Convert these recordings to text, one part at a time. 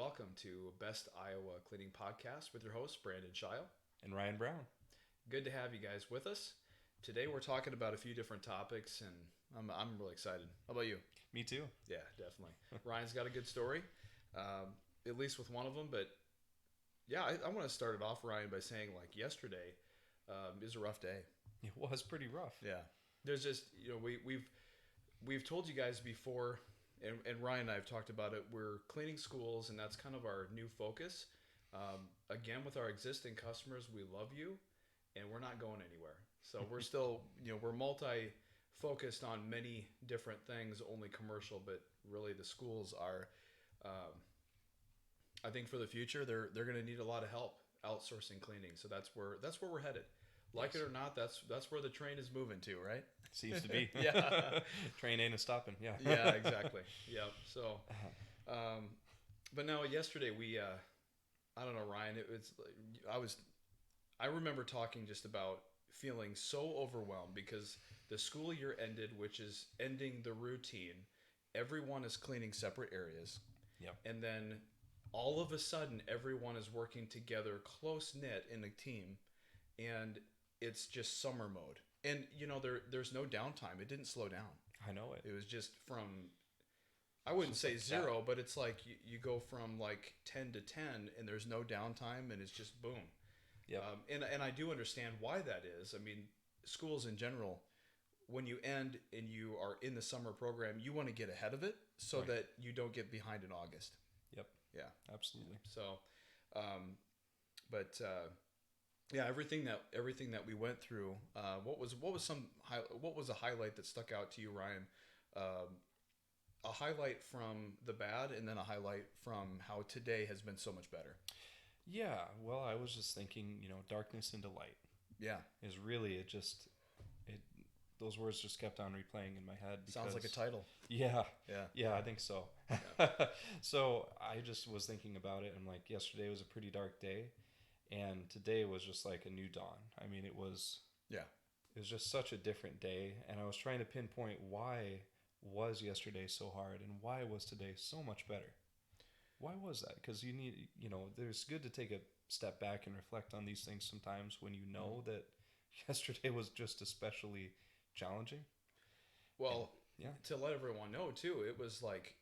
welcome to Best Iowa Cleaning Podcast with your host, Brandon Scheil. And Ryan Brown. Good to have you guys with us. Today we're talking about a few different topics, and I'm really excited. How about you? Me too. Yeah, definitely. Ryan's got a good story, at least with one of them. But yeah, I want to start it off, Ryan, by saying like yesterday is a rough day. It was pretty rough. Yeah, there's just we've told you guys before, and Ryan and I have talked about it. We're cleaning schools, and that's kind of our new focus. Again, with our existing customers, we love you, and we're not going anywhere. So we're still, we're multi-focused on many different things, only commercial, but really the schools are. I think for the future, they're going to need a lot of help outsourcing cleaning. So that's where we're headed. Like it or not, that's where the train is moving to, right? Seems to be. Yeah. Train ain't a stopping. Yeah. Yeah, exactly. Yep. So, but no, yesterday I don't know, Ryan. I remember talking just about feeling so overwhelmed because the school year ended, which is ending the routine. Everyone is cleaning separate areas. Yep. And then all of a sudden, everyone is working together, close knit in a team, and it's just summer mode. And there's no downtime. It didn't slow down. I know it. It was just from, I wouldn't say like zero, that. but it's like you go from like 10 to 10 and there's no downtime and it's just boom. Yep. And I do understand why that is. I mean, schools in general, when you end and you are in the summer program, you want to get ahead of it so Right. that you don't get behind in August. Yep. Yeah. Absolutely. So, but yeah, everything that we went through. What was a highlight that stuck out to you, Ryan? A highlight from the bad, and then a highlight from how today has been so much better. Yeah. Well, I was just thinking, darkness into light Yeah, is really it. Those words just kept on replaying in my head. sounds like a title. Yeah. Yeah, Yeah, I think so. Yeah. So I just was thinking about it. I'm like, yesterday was a pretty dark day, and today was just like a new dawn. I mean, it was yeah, just such a different day, and I was trying to pinpoint why was yesterday so hard and why was today so much better. Why was that? Because you need, there's good to take a step back and reflect on these things sometimes when you know that yesterday was just especially challenging. Well, And, yeah, to let everyone know too, it was like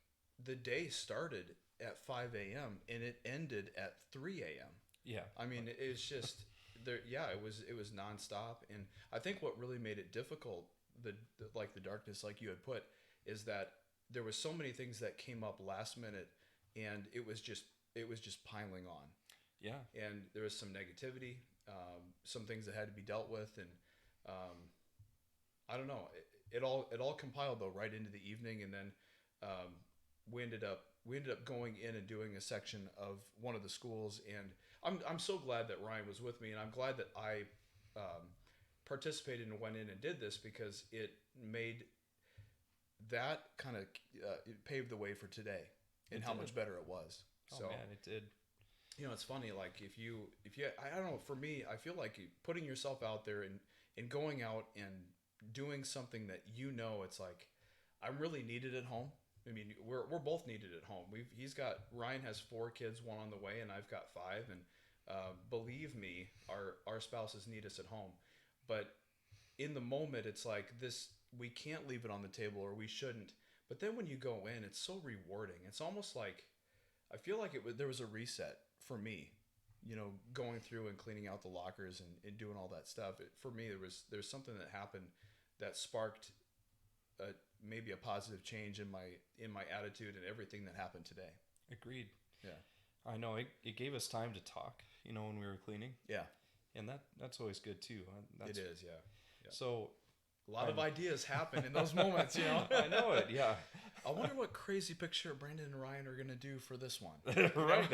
the day started at 5 a.m. and it ended at 3 a.m. yeah, I mean, it's just there. Yeah, it was nonstop, and I think what really made it difficult, like the darkness, like you had put, is that there was so many things that came up last minute, and it was just piling on, yeah, and there was some negativity, some things that had to be dealt with, and I don't know. It all compiled though right into the evening, and then um, we ended up going in and doing a section of one of the schools, and I'm so glad that Ryan was with me, and I'm glad that I participated and went in and did this because it made that kind of it paved the way for today and It how did. much better it was. Oh So man, it did. it's funny, like if you I don't know, for me I feel like putting yourself out there and going out and doing something that it's like I'm really needed at home. I mean, we're both needed at home. Ryan has 4 kids, one on the way, and I've got 5, and believe me, our spouses need us at home. But in the moment, it's like this: we can't leave it on the table, or we shouldn't. But then when you go in, it's so rewarding. It's almost like I feel like there was a reset for me. Going through and cleaning out the lockers and doing all that stuff. For me, there's something that happened that sparked maybe a positive change in my attitude and everything that happened today. Agreed. Yeah. I know it gave us time to talk, when we were cleaning, Yeah, and that's always good too. That's it is. Yeah. Yeah. so. A lot of I'm- ideas happen in those moments. I know it. Yeah. I wonder what crazy picture Brandon and Ryan are gonna do for this one. Right.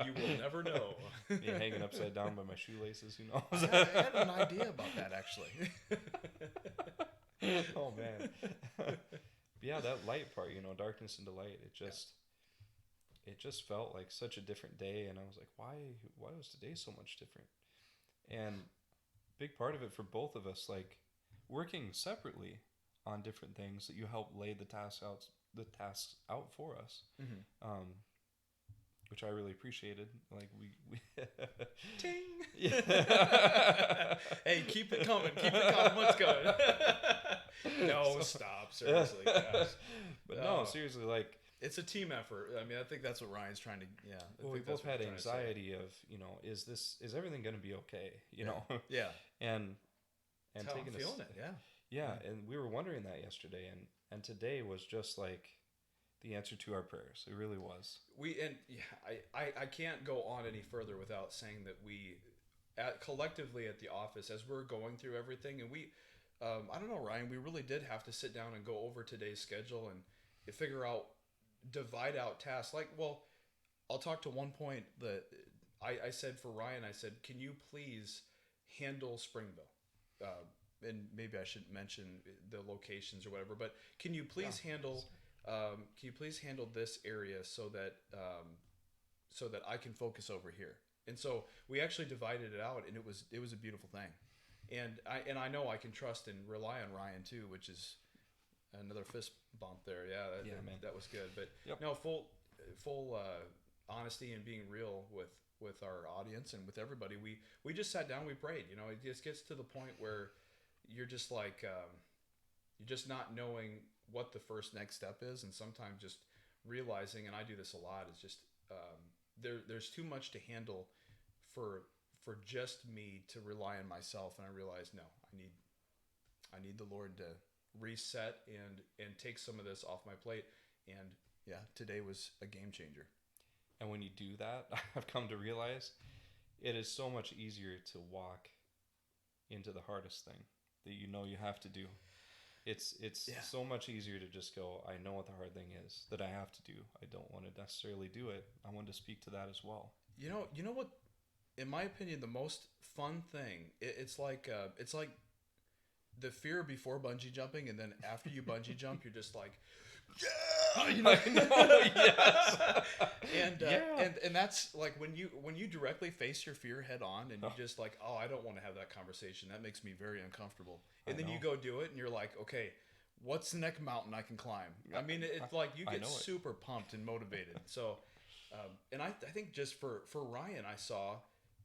You will never know. Me hanging upside down by my shoelaces. Who knows? I had an idea about that actually. Oh man. Yeah, that light part, darkness into light. It just felt like such a different day, and I was like, why was today so much different? And big part of it for both of us, like working separately on different things that you help lay the tasks out the tasks out for us, Mm-hmm. which I really appreciated. Like we Ting. yeah. Hey, keep it coming. Keep it coming. What's going? No, stop. Seriously, gosh. But no, seriously, like. It's a team effort. I mean, I think that's what Ryan's trying to. Yeah. Well, we both had anxiety of, is everything going to be okay? You know. Yeah. and That's how taking I'm feeling it. Yeah. Yeah, and we were wondering that yesterday, and today was just like the answer to our prayers. It really was. I can't go on any further without saying that we, collectively at the office, as we're going through everything, and I don't know, Ryan, we really did have to sit down and go over today's schedule and figure out, divide out tasks. Like, well, I'll talk to one point that I said for Ryan, I said, can you please handle Springville? And maybe I should mention the locations or whatever, but can you please handle this area so that I can focus over here? And so we actually divided it out, and it was a beautiful thing. And I know I can trust and rely on Ryan too, which is another fist bump there. Yeah, man. That was good. But yep. No, full honesty and being real with our audience and with everybody. We just sat down, we prayed. It just gets to the point where you're just like you're just not knowing what the first next step is, and sometimes just realizing, and I do this a lot, is just there's too much to handle for just me to rely on myself, and I realize no, I need the Lord to reset and take some of this off my plate. And yeah, today was a game changer. And when you do that, I've come to realize it is so much easier to walk into the hardest thing that you have to do. It's so much easier to just go, I know what the hard thing is that I have to do. I don't want to necessarily do it. I want to speak to that as well. You know what? In my opinion, the most fun thing, it's like the fear before bungee jumping, and then after you bungee jump, you're just like, yeah, I know, yes. And that's like when you directly face your fear head on, and you're just like, oh, I don't want to have that conversation. That makes me very uncomfortable. And then you go do it, and you're like, okay, what's the next mountain I can climb? I mean, it's like you get super pumped and motivated. So, and I think just for Ryan, I saw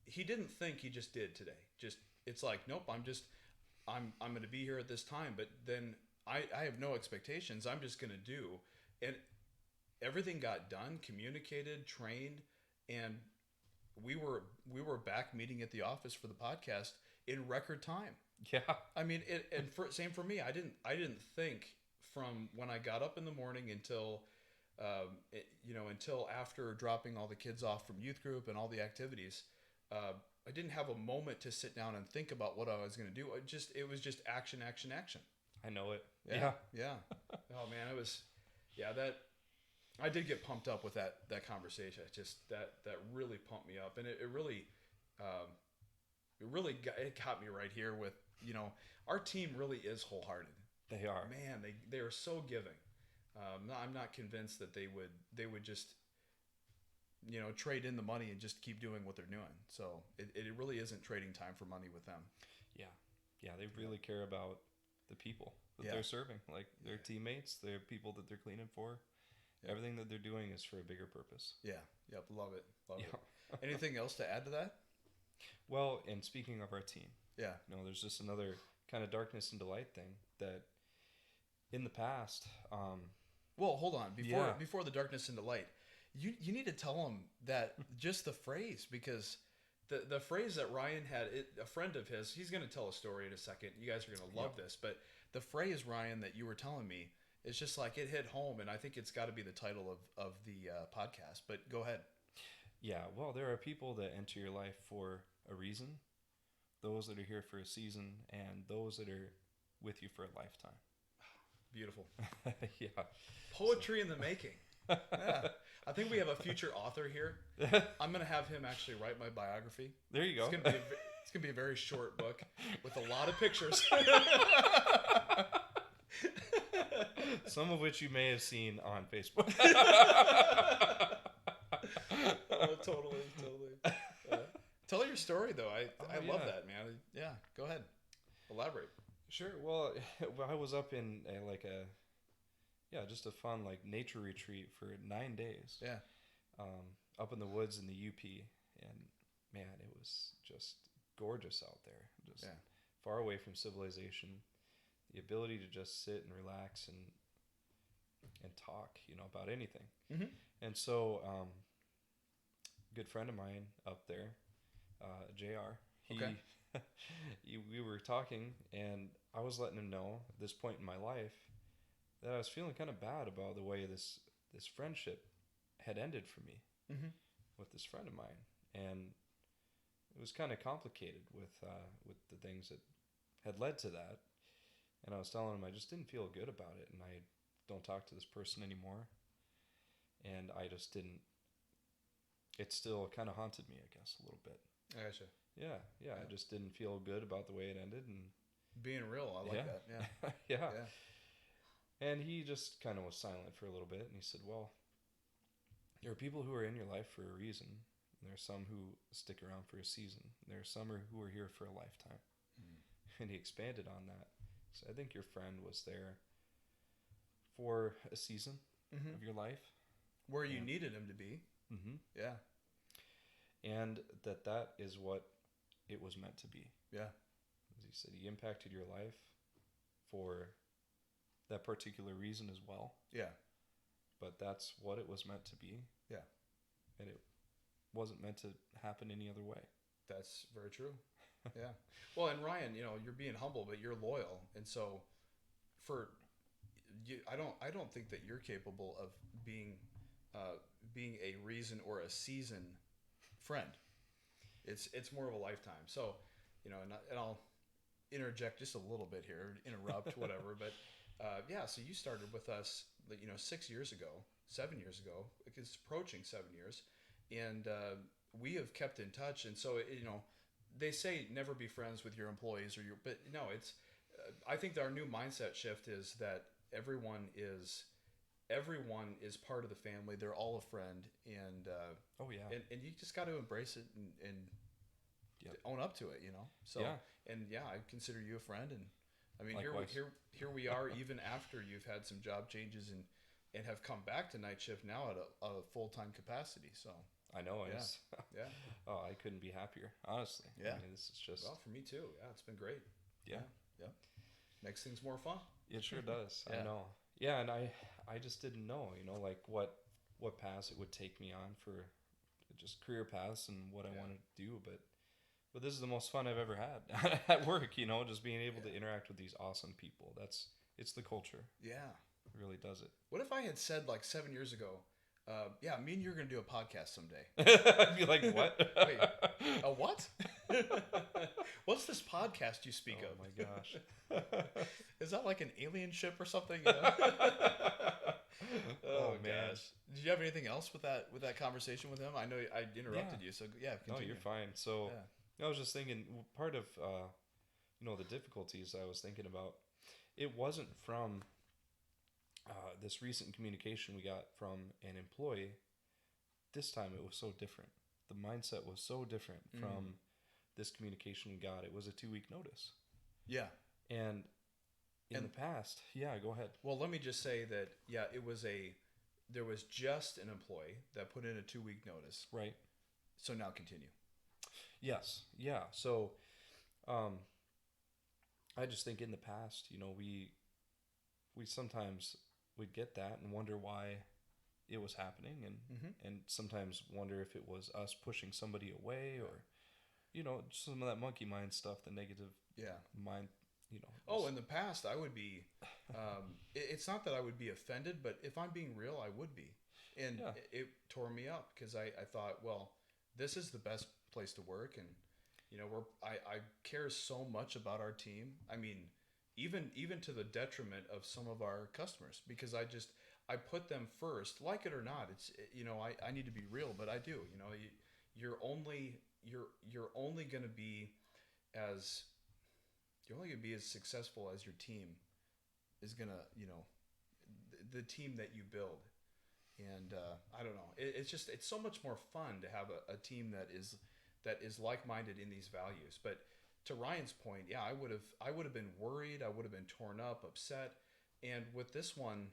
he didn't think, he just did today. Just it's like, nope, I'm going to be here at this time, but then I have no expectations. I'm just going to do. And everything got done, communicated, trained, and we were back meeting at the office for the podcast in record time. Yeah. I mean, same for me. I didn't think from when I got up in the morning until until after dropping all the kids off from youth group and all the activities, I didn't have a moment to sit down and think about what I was going to do. It was just action, action, action. I know it. Yeah. Oh man, it was. Yeah, that I did get pumped up with that conversation. It just that really pumped me up, and it really got me right here with our team really is wholehearted. They are. Man, they are so giving. I'm not convinced that they would just trade in the money and just keep doing what they're doing. So it really isn't trading time for money with them. Yeah, they really care about the people that they're serving, like their teammates, their people that they're cleaning for. Yeah. Everything that they're doing is for a bigger purpose. Yeah. Yep. Love it. Anything else to add to that? Well, and speaking of our team, there's just another kind of darkness and delight thing that in the past. Well, hold on. Before the darkness and delight, you need to tell them that just the phrase, because the phrase that Ryan had, a friend of his, he's going to tell a story in a second. You guys are going to love this, but the phrase, Ryan, that you were telling me, it's just like it hit home, and I think it's got to be the title of the podcast. But go ahead. Yeah, well, there are people that enter your life for a reason, those that are here for a season, and those that are with you for a lifetime. Beautiful. Yeah. Poetry in the making. Yeah. I think we have a future author here. I'm going to have him actually write my biography. There you go. It's going to be a very short book with a lot of pictures. Some of which you may have seen on Facebook. Totally. Tell your story, though. I love that, man. Yeah, go ahead. Elaborate. Sure. Well, I was up in yeah, just a fun like nature retreat for 9 days. Yeah. Up in the woods in the UP, and man, it was just gorgeous out there. Just Yeah. far away from civilization, the ability to just sit and relax and talk, about anything. Mm-hmm. And so, a good friend of mine up there, JR, Okay. we were talking, and I was letting him know at this point in my life that I was feeling kind of bad about the way this friendship had ended for me Mm-hmm. with this friend of mine, and it was kind of complicated with the things that had led to that. And I was telling him I just didn't feel good about it, and I don't talk to this person anymore, and I just didn't. It still kind of haunted me, I guess, a little bit. I gotcha. Yeah, Yeah. I just didn't feel good about the way it ended, and Being real, I like yeah, that. Yeah. yeah. Yeah. And he just kind of was silent for a little bit, and he said, "Well, there are people who are in your life for a reason. There are some who stick around for a season. There are some who are here for a lifetime." Mm. And he expanded on that. So I think your friend was there for a season Mm-hmm. of your life. Where you Yeah. needed him to be. Mm-hmm. Yeah. And that is what it was meant to be. Yeah. As he said, he impacted your life for that particular reason as well. Yeah. But that's what it was meant to be. Yeah. And it wasn't meant to happen any other way. That's very true. Yeah. Well, and Ryan, you're being humble, but you're loyal, and so for you, I don't think that you're capable of being a reason or a season friend. It's more of a lifetime. So, and I'll interject just a little bit here, interrupt, whatever. But yeah, so you started with us, 6 years ago, 7 years ago. It's approaching 7 years, and we have kept in touch. And so, they say never be friends with your employees but no, it's. I think that our new mindset shift is that everyone is part of the family. They're all a friend, and Oh, yeah. and you just got to embrace it and Yep. own up to it, So Yeah. and yeah, I consider you a friend, and I mean Likewise. here we are even after you've had some job changes and have come back to night shift now at a full-time capacity. So I know. Yeah. yeah, Oh, I couldn't be happier, honestly. Yeah. I mean, this is just. well, for me too. Yeah, it's been great. Yeah. Yeah, makes things more fun. It sure does. Yeah. I know. Yeah, and I just didn't know, like what paths it would take me on for just career paths and what I Yeah. wanted to do, but this is the most fun I've ever had at work, just being able to interact with these awesome people. It's the culture. Yeah. It really does it. What if I had said like 7 years ago, yeah, me and you're gonna do a podcast someday? I'd be like, what? Wait, a what? What's this podcast you speak Oh of? my gosh. Is that like an alien ship or something? Oh, man. gosh. Did you have anything else with that conversation with him? I know I interrupted you, so yeah, No, continue. you're fine. So Yeah. I was just thinking, part of the difficulties I was thinking about, it wasn't from this recent communication we got from an employee. This time it was so different. The mindset was so different from this communication we got. It was a 2-week notice. Yeah. And in the past, yeah, go ahead. Well, let me just say that there was just an employee that put in a 2-week notice. Right. So now continue. Yes. Yeah. So, I just think in the past, we sometimes would get that and wonder why it was happening, and sometimes wonder if it was us pushing somebody away, or some of that monkey mind stuff, the negative mind. Oh, in the past, I would be. It's not that I would be offended, but if I'm being real, I would be, and it tore me up because I thought, well, this is the best place to work, and I care so much about our team. I mean, even to the detriment of some of our customers, because I put them first, like it or not. It's I need to be real, but I do. You're only going to be as successful as your team is gonna, the team that you build. And I don't know. It's so much more fun to have a team that is like-minded in these values. But to Ryan's point, yeah, I would have been worried. I would have been torn up, upset. And with this one,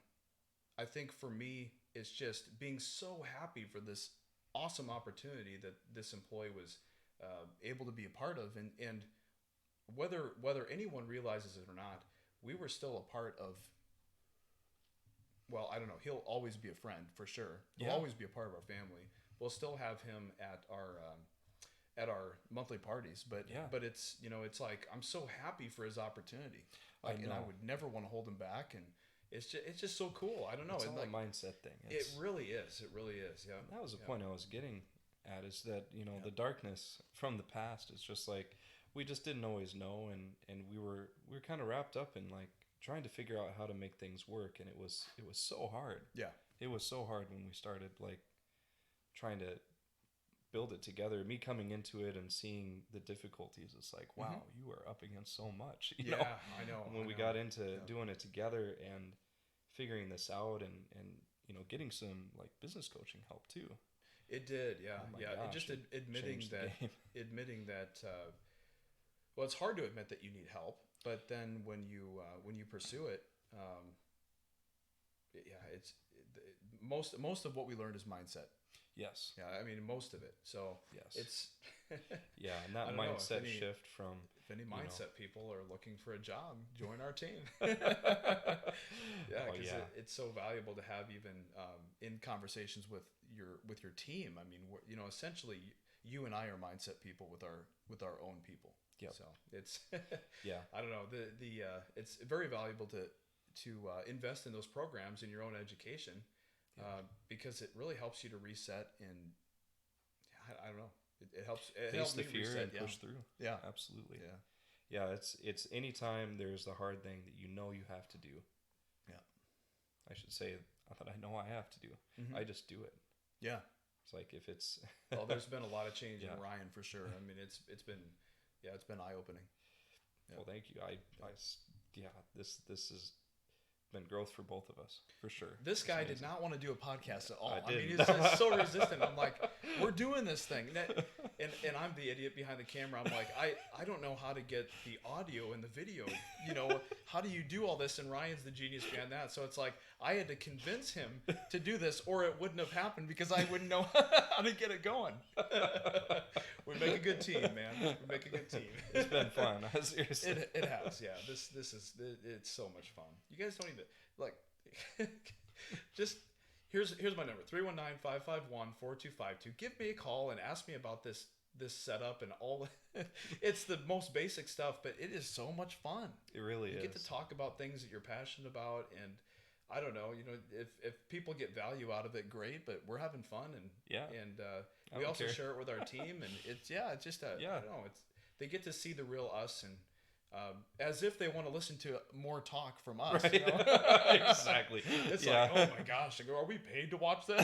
I think for me, it's just being so happy for this awesome opportunity that this employee was able to be a part of, and whether anyone realizes it or not, we were still a part of. Well, I don't know. He'll always be a friend for sure. He'll Yeah. always be a part of our family. We'll still have him at our monthly parties, but Yeah. but it's it's like I'm so happy for his opportunity, I and I know. would never want to hold him back, and it's just so cool. I don't know. It's It, all like a mindset thing. it really is. It really is. Yeah. That was the Yeah. point I was getting at, is that, Yeah. the darkness from the past is just like, we just didn't always know, and we were kind of wrapped up in like trying to figure out how to make things work, and it was so hard. Yeah. It was so hard when we started like trying to build it together. Me coming into it and seeing the difficulties, it's like, wow, you are up against so much. You know? Yeah, I know. When I we know. got into Yeah. doing it together and figuring this out, and getting some like business coaching help too. It did, yeah, Oh my yeah. gosh, Just it admitting changed the that, game. admitting that. Well, it's hard to admit that you need help, but then when you pursue it, yeah, most of what we learned is mindset. Yes. Yeah, I mean most of it. So Yes. it's Yeah, and I that don't know if mindset any- shift from if any know. mindset people are looking for a job, join our team. Yeah, Oh, because yeah. it's so valuable to have even in conversations with your team. I mean, essentially, you and I are mindset people with our own people. Yep. So it's yeah, I don't know it's very valuable to invest in those programs in your own education because it really helps you to reset and I don't know it helps face helped the me fear reset, and yeah. push through. Yeah. Absolutely. Yeah. Yeah, it's anytime there's the hard thing that you have to do. Yeah. I should say that I know I have to do. Mhm. I just do it. Yeah. It's like if it's Well, there's been a lot of change Yeah. in Ryan for sure. I mean, it's been eye opening. Yeah. Well, thank you. This has been growth for both of us for sure. This It's guy did amazing. not want to do a podcast at all. I I mean, didn't. he's so resistant. I'm like, we're doing this thing. And I'm the idiot behind the camera. I'm like, I don't know how to get the audio and the video. How do you do all this? And Ryan's the genius behind that. So it's like, I had to convince him to do this or it wouldn't have happened because I wouldn't know how to get it going. We make a good team, man. We make a good team. It's been fun. Seriously. It has, yeah. It's so much fun. You guys don't even like. Just here's my number: 319-551-4252. Give me a call and ask me about this setup and all. It's the most basic stuff, but it is so much fun. It really You is. get to talk about things that you're passionate about, and I don't know, if people get value out of it, great. But we're having fun, and Yeah. and I we don't also care. share it with our team, and it's just I Yeah. don't know, they get to see the real us, and as if they want to listen to more talk from us. Right. You know? Exactly. It's Yeah. like, oh my gosh, I go, are we paid to watch this?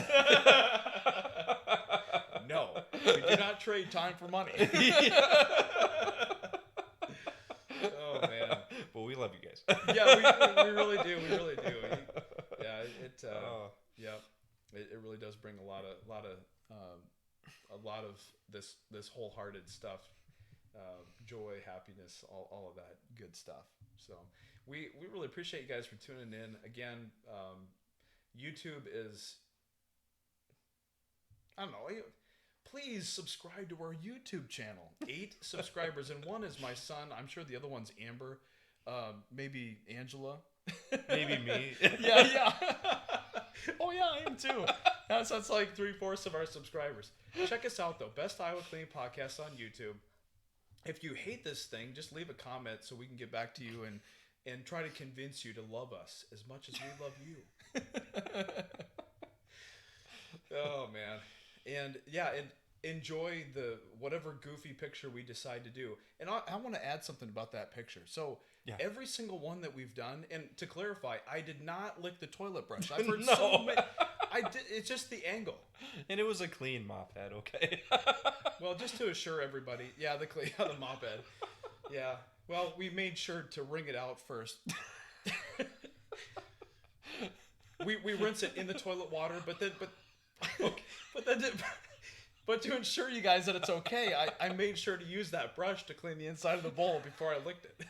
No, we do not trade time for money. Oh man. But we love you guys. Yeah, we really do. We really do. Yeah, it really does bring a lot of this wholehearted stuff, joy, happiness, all of that good stuff. So we really appreciate you guys for tuning in. Again, YouTube is, I don't know. Please subscribe to our YouTube channel. 8 subscribers, and one is my son. I'm sure the other one's Amber. Maybe Angela. Maybe me. Yeah. Oh yeah, I am too. That's like 3/4 of our subscribers. Check us out though. Best Iowa Clean Podcast on YouTube. If you hate this thing, just leave a comment so we can get back to you and try to convince you to love us as much as we love you. Oh man. And yeah, and enjoy the whatever goofy picture we decide to do. And I want to add something about that picture. So Yeah. every single one that we've done, and to clarify, I did not lick the toilet brush. I've heard No. so many. I did. It's just the angle. And it was a clean mop head, okay? Well, just to assure everybody, yeah, the mop head. Yeah. Well, we made sure to wring it out first. we rinse it in the toilet water, but to ensure you guys that it's okay, I made sure to use that brush to clean the inside of the bowl before I licked it.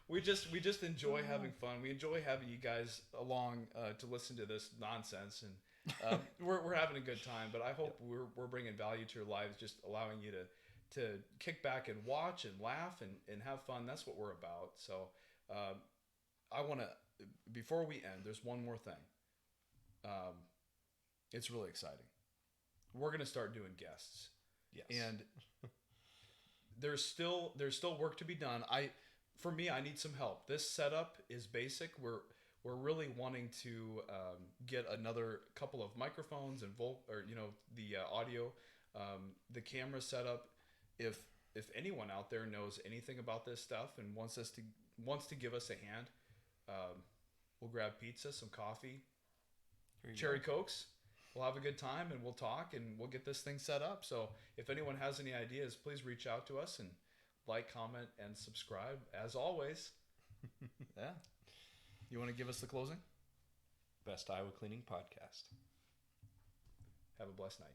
we just enjoy having fun. We enjoy having you guys along to listen to this nonsense, and we're having a good time. But I hope we're bringing value to your lives, just allowing you to kick back and watch and laugh and have fun. That's what we're about. So I want to, before we end, there's one more thing. It's really exciting. We're going to start doing guests. Yes. And there's still work to be done. For me, I need some help. This setup is basic. We're really wanting to get another couple of microphones and the audio, the camera setup. If anyone out there knows anything about this stuff and wants to give us a hand, we'll grab pizza, some coffee, cherry cokes. We'll have a good time and we'll talk and we'll get this thing set up. So if anyone has any ideas, please reach out to us and like, comment, and subscribe as always. Yeah. You want to give us the closing? Best Iowa Cleaning Podcast. Have a blessed night.